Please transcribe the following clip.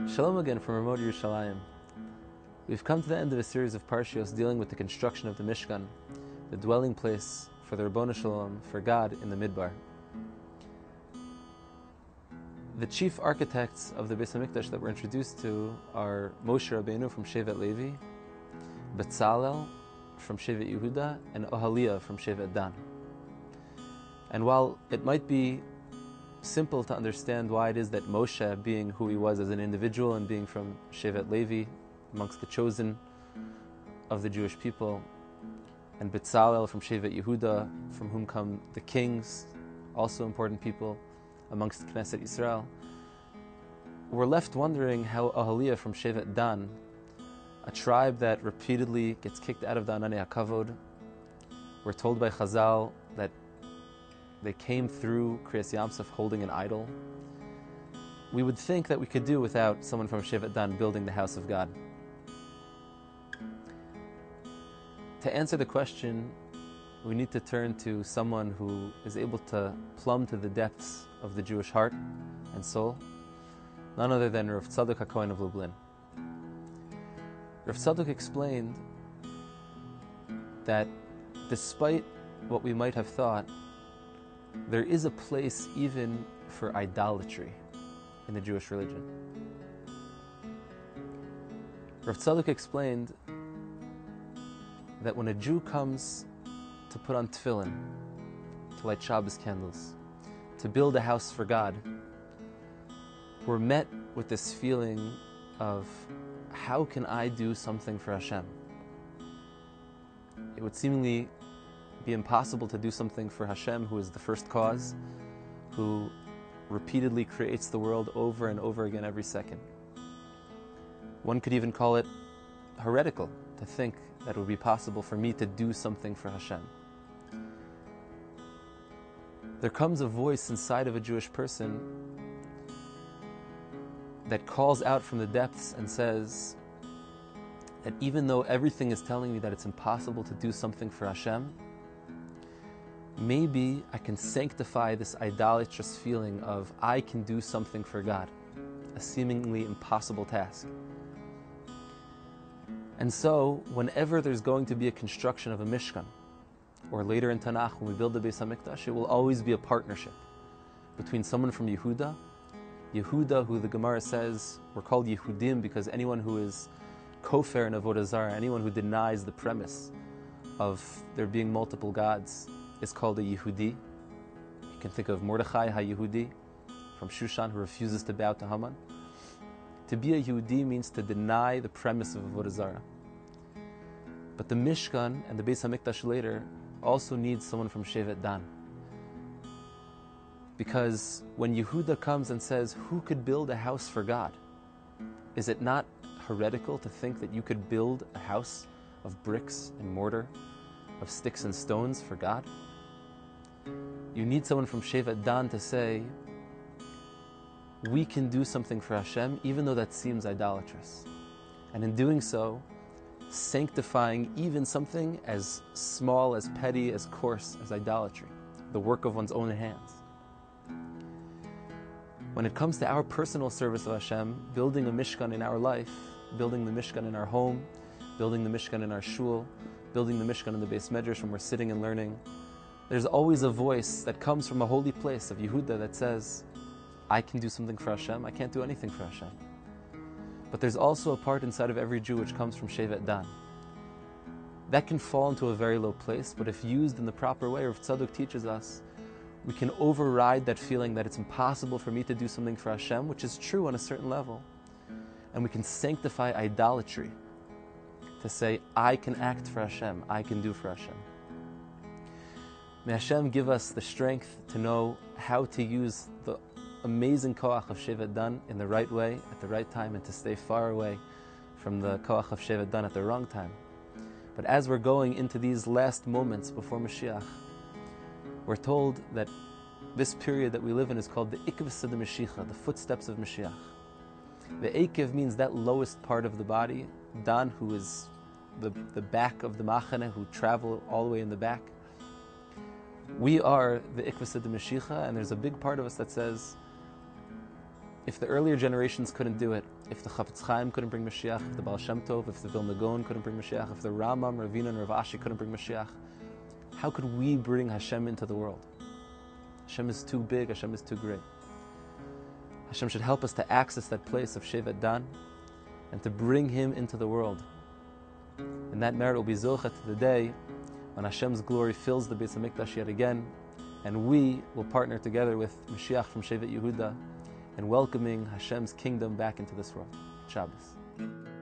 Shalom again from Ramot, Yerushalayim. We've come to the end of a series of Parshios dealing with the construction of the Mishkan, the dwelling place for the Rabbonu Shalom, for God in the Midbar. The chief architects of the Beis HaMikdash that we're introduced to are Moshe Rabbeinu from Shevet Levi, Betzalel from Shevet Yehuda, and Ohaliah from Shevet Dan. And while it might be simple to understand why it is that Moshe, being who he was as an individual and being from Shevet Levi, amongst the chosen of the Jewish people, and Betzalel from Shevet Yehuda, from whom come the kings, also important people amongst Knesset Israel, we're left wondering how Ohaliah from Shevet Dan, a tribe that repeatedly gets kicked out of the Ananei HaKavod, we're told by Chazal that they came through Kriyas Yamsuf holding an idol. We would think that we could do without someone from Shevet Dan building the house of God. To answer the question, we need to turn to someone who is able to plumb to the depths of the Jewish heart and soul, none other than Rav Tzadok HaKohen of Lublin. Rav Tzadok explained that despite what we might have thought, there is a place even for idolatry in the Jewish religion. Rav Tzadok explained that when a Jew comes to put on tefillin, to light Shabbos candles, to build a house for God, we're met with this feeling of, how can I do something for Hashem? It would seemingly be impossible to do something for Hashem, who is the first cause, who repeatedly creates the world over and over again every second. One could even call it heretical to think that it would be possible for me to do something for Hashem. There comes a voice inside of a Jewish person that calls out from the depths and says that even though everything is telling me that it's impossible to do something for Hashem, maybe I can sanctify this idolatrous feeling of I can do something for God, a seemingly impossible task. And so, whenever there's going to be a construction of a Mishkan, or later in Tanakh, when we build the Beis HaMikdash, it will always be a partnership between someone from Yehuda, who the Gemara says, we're called Yehudim because anyone who is kofar in Avodah Zarah, anyone who denies the premise of there being multiple gods, is called a Yehudi. You can think of Mordechai HaYehudi from Shushan, who refuses to bow to Haman. To be a Yehudi means to deny the premise of Avodah Zarah. But the Mishkan and the Beis HaMikdash later also needs someone from Shevet Dan. Because when Yehuda comes and says, who could build a house for God? Is it not heretical to think that you could build a house of bricks and mortar, of sticks and stones for God? You need someone from Shevet Dan to say, we can do something for Hashem, even though that seems idolatrous. And in doing so, sanctifying even something as small, as petty, as coarse as idolatry, the work of one's own hands. When it comes to our personal service of Hashem, building a Mishkan in our life, building the Mishkan in our home, building the Mishkan in our shul, building the Mishkan in the Beis Medrash when we're sitting and learning, there's always a voice that comes from a holy place of Yehuda that says, I can do something for Hashem, I can't do anything for Hashem. But there's also a part inside of every Jew which comes from Shevet Dan. That can fall into a very low place, but if used in the proper way, Rav Tzadok teaches us, we can override that feeling that it's impossible for me to do something for Hashem, which is true on a certain level. And we can sanctify idolatry to say, I can act for Hashem, I can do for Hashem. May Hashem give us the strength to know how to use the amazing koach of Shevet Dan in the right way, at the right time, and to stay far away from the koach of Shevet Dan at the wrong time. But as we're going into these last moments before Mashiach, we're told that this period that we live in is called the Ikvus of the Mashiach, the footsteps of Mashiach. The Ekev means that lowest part of the body, Dan, who is the back of the Machane, who travel all the way in the back. We are the Ikvus of the Mashiach, and there's a big part of us that says, If the earlier generations couldn't do it, if the Chafetz Chaim couldn't bring Mashiach, if the Baal Shem Tov, if the Vilna Gaon couldn't bring Mashiach, if the Rambam, Ravina, and Rav Ashi couldn't bring Mashiach, how could we bring Hashem into the world? Hashem is too big, Hashem is too great. Hashem should help us to access that place of Shevet Dan and to bring Him into the world. And that merit will be Zocha to the day when Hashem's glory fills the Beis HaMikdash yet again, and we will partner together with Mashiach from Shevet Yehuda in welcoming Hashem's kingdom back into this world. Shabbos.